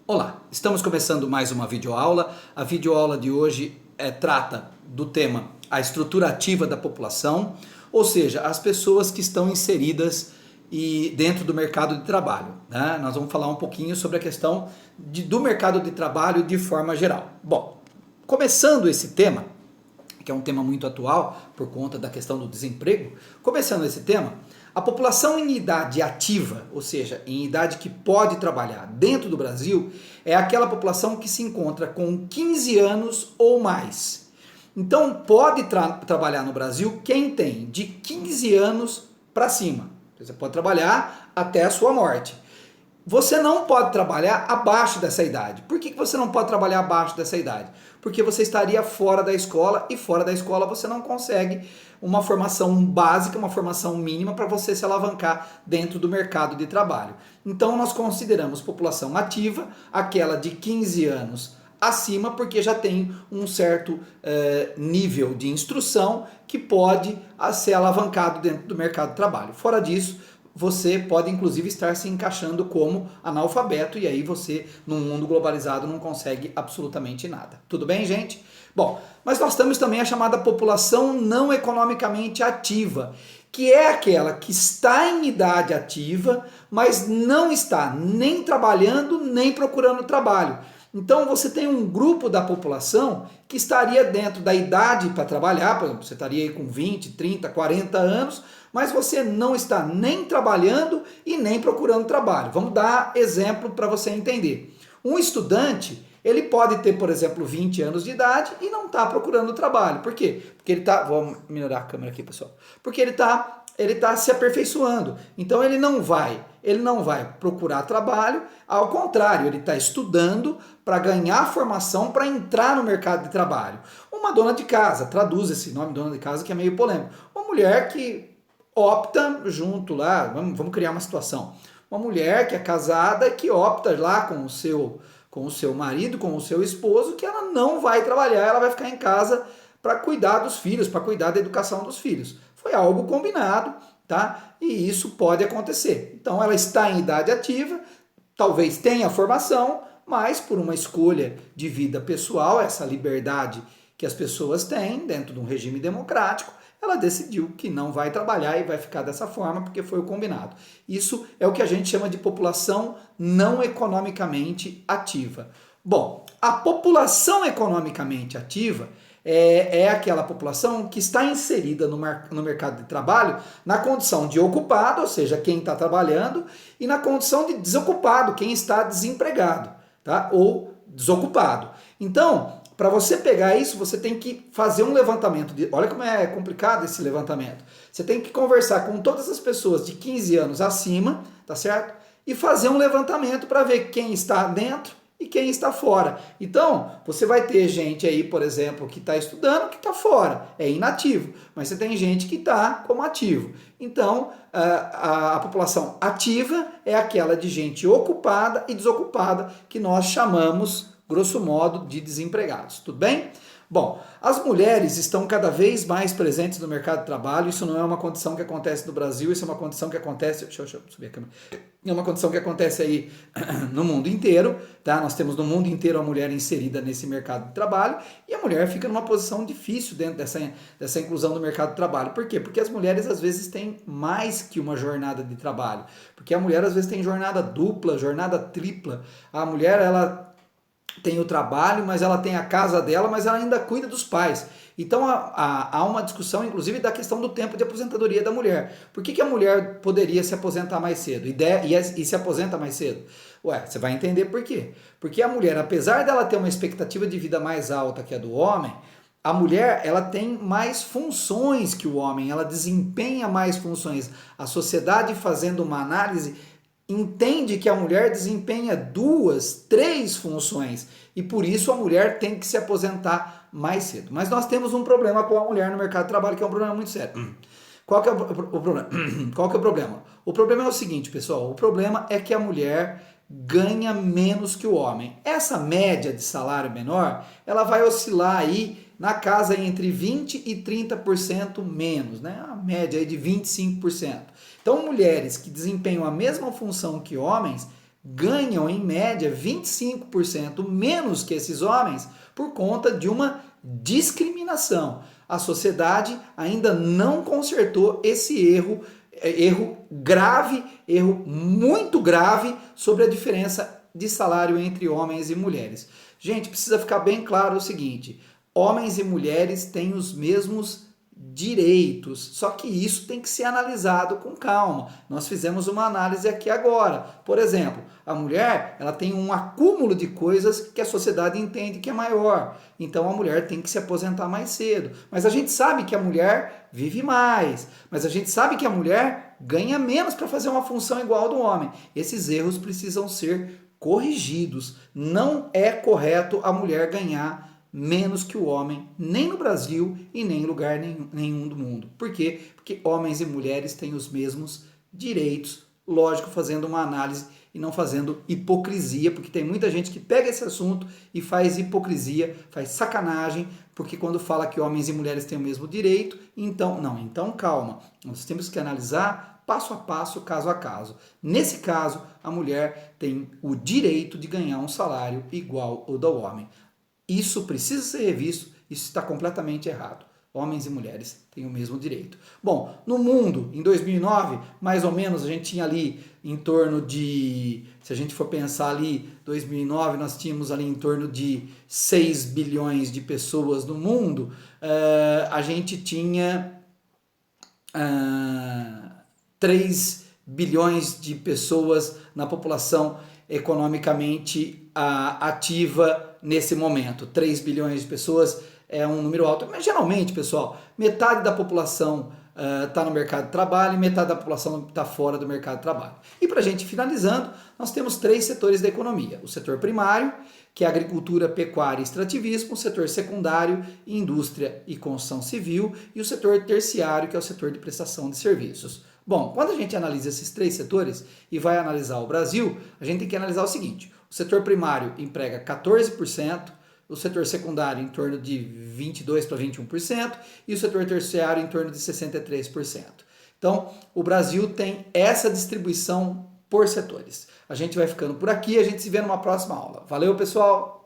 Olá, estamos começando mais uma videoaula. A videoaula de hoje trata do tema a estrutura ativa da população, ou seja, as pessoas que estão inseridas dentro do mercado de trabalho, né? Nós vamos falar um pouquinho sobre a questão do mercado de trabalho de forma geral. Bom, começando esse tema, que é um tema muito atual por conta da questão do desemprego, começando esse tema, a população em idade ativa, ou seja, em idade que pode trabalhar dentro do Brasil, é aquela população que se encontra com 15 anos ou mais. Então pode trabalhar no Brasil quem tem de 15 anos para cima. Você pode trabalhar até a sua morte. Você não pode trabalhar abaixo dessa idade. Por que você não pode trabalhar abaixo dessa idade? Porque você estaria fora da escola e fora da escola você não consegue uma formação básica, uma formação mínima para você se alavancar dentro do mercado de trabalho. Então nós consideramos população ativa aquela de 15 anos acima, porque já tem um certo nível de instrução que pode ser alavancado dentro do mercado de trabalho. Fora disso, você pode inclusive estar se encaixando como analfabeto e aí você, num mundo globalizado, não consegue absolutamente nada. Tudo bem, gente? Bom, mas nós temos também a chamada população não economicamente ativa, que é aquela que está em idade ativa, mas não está nem trabalhando, nem procurando trabalho. Então você tem um grupo da população que estaria dentro da idade para trabalhar, por exemplo, você estaria aí com 20, 30, 40 anos, mas você não está nem trabalhando e nem procurando trabalho. Vamos dar exemplo para você entender. Um estudante, ele pode ter, por exemplo, 20 anos de idade e não está procurando trabalho. Por quê? Porque ele está... Vamos melhorar a câmera aqui, pessoal. Porque ele está se aperfeiçoando. Então ele não vai procurar trabalho, ao contrário, ele está estudando para ganhar formação para entrar no mercado de trabalho. Uma dona de casa, traduz esse nome dona de casa que é meio polêmico. Uma mulher que opta junto lá, vamos criar uma situação. Uma mulher que é casada que opta lá com o seu marido, com o seu esposo, que ela não vai trabalhar, ela vai ficar em casa para cuidar dos filhos, para cuidar da educação dos filhos. Foi algo combinado, tá? E isso pode acontecer. Então ela está em idade ativa, talvez tenha formação, mas por uma escolha de vida pessoal, essa liberdade que as pessoas têm dentro de um regime democrático, ela decidiu que não vai trabalhar e vai ficar dessa forma porque foi o combinado. Isso é o que a gente chama de população não economicamente ativa. Bom, a população economicamente ativa é aquela população que está inserida no mercado de trabalho na condição de ocupado, ou seja, quem está trabalhando, e na condição de desocupado, quem está desempregado, tá? Ou desocupado. Então, para você pegar isso, você tem que fazer um levantamento. Olha como é complicado esse levantamento. Você tem que conversar com todas as pessoas de 15 anos acima, tá certo? E fazer um levantamento para ver quem está dentro e quem está fora. Então, você vai ter gente aí, por exemplo, que está estudando, que está fora, é inativo. Mas você tem gente que está como ativo. Então, a população ativa é aquela de gente ocupada e desocupada, que nós chamamos, grosso modo, de desempregados. Tudo bem? Bom, as mulheres estão cada vez mais presentes no mercado de trabalho. Isso não é uma condição que acontece no Brasil, isso é uma condição que acontece... Deixa eu subir a câmera. É uma condição que acontece aí no mundo inteiro, tá? Nós temos no mundo inteiro a mulher inserida nesse mercado de trabalho e a mulher fica numa posição difícil dentro dessa inclusão do mercado de trabalho. Por quê? Porque as mulheres às vezes têm mais que uma jornada de trabalho. Porque a mulher às vezes tem jornada dupla, jornada tripla. A mulher, ela tem o trabalho, mas ela tem a casa dela, mas ela ainda cuida dos pais. Então há uma discussão, inclusive, da questão do tempo de aposentadoria da mulher. Por que a mulher poderia se aposentar mais cedo e se aposenta mais cedo? Ué, você vai entender por quê. Porque a mulher, apesar dela ter uma expectativa de vida mais alta que a do homem, a mulher, ela tem mais funções que o homem, ela desempenha mais funções. A sociedade, fazendo uma análise, entende que a mulher desempenha 2, 3 funções e por isso a mulher tem que se aposentar mais cedo. Mas nós temos um problema com a mulher no mercado de trabalho, que é um problema muito sério. Qual que é o problema? Qual que é o problema? O problema é o seguinte, pessoal, o problema é que a mulher ganha menos que o homem. Essa média de salário menor, ela vai oscilar aí na casa entre 20% e 30% menos, né? A média aí de 25%. Então, mulheres que desempenham a mesma função que homens ganham em média 25% menos que esses homens por conta de uma discriminação. A sociedade ainda não consertou esse erro grave, erro muito grave sobre a diferença de salário entre homens e mulheres. Gente, precisa ficar bem claro o seguinte: homens e mulheres têm os mesmos direitos, só que isso tem que ser analisado com calma. Nós fizemos uma análise aqui agora. Por exemplo, a mulher, ela tem um acúmulo de coisas que a sociedade entende que é maior. Então a mulher tem que se aposentar mais cedo. Mas a gente sabe que a mulher vive mais, mas a gente sabe que a mulher ganha menos para fazer uma função igual ao do homem. Esses erros precisam ser corrigidos. Não é correto a mulher ganhar menos que o homem, nem no Brasil e nem em lugar nenhum do mundo. Por quê? Porque homens e mulheres têm os mesmos direitos, lógico, fazendo uma análise e não fazendo hipocrisia, porque tem muita gente que pega esse assunto e faz hipocrisia, faz sacanagem, porque quando fala que homens e mulheres têm o mesmo direito, então, não, então calma, nós temos que analisar passo a passo, caso a caso. Nesse caso, a mulher tem o direito de ganhar um salário igual ao do homem. Isso precisa ser revisto, isso está completamente errado. Homens e mulheres têm o mesmo direito. Bom, no mundo, em 2009, mais ou menos, a gente tinha ali em torno de, se a gente for pensar ali, 2009, nós tínhamos ali em torno de 6 bilhões de pessoas no mundo, a gente tinha 3 bilhões de pessoas na população economicamente ativa nesse momento. 3 bilhões de pessoas é um número alto, mas geralmente, pessoal, metade da população está no mercado de trabalho e metade da população está fora do mercado de trabalho. E para a gente finalizando, nós temos 3 setores da economia. O setor primário, que é agricultura, pecuária e extrativismo, o setor secundário, indústria e construção civil, e o setor terciário, que é o setor de prestação de serviços. Bom, quando a gente analisa esses 3 setores e vai analisar o Brasil, a gente tem que analisar o seguinte: o setor primário emprega 14%, o setor secundário em torno de 22% para 21% e o setor terciário em torno de 63%. Então, o Brasil tem essa distribuição por setores. A gente vai ficando por aqui, a gente se vê numa próxima aula. Valeu, pessoal!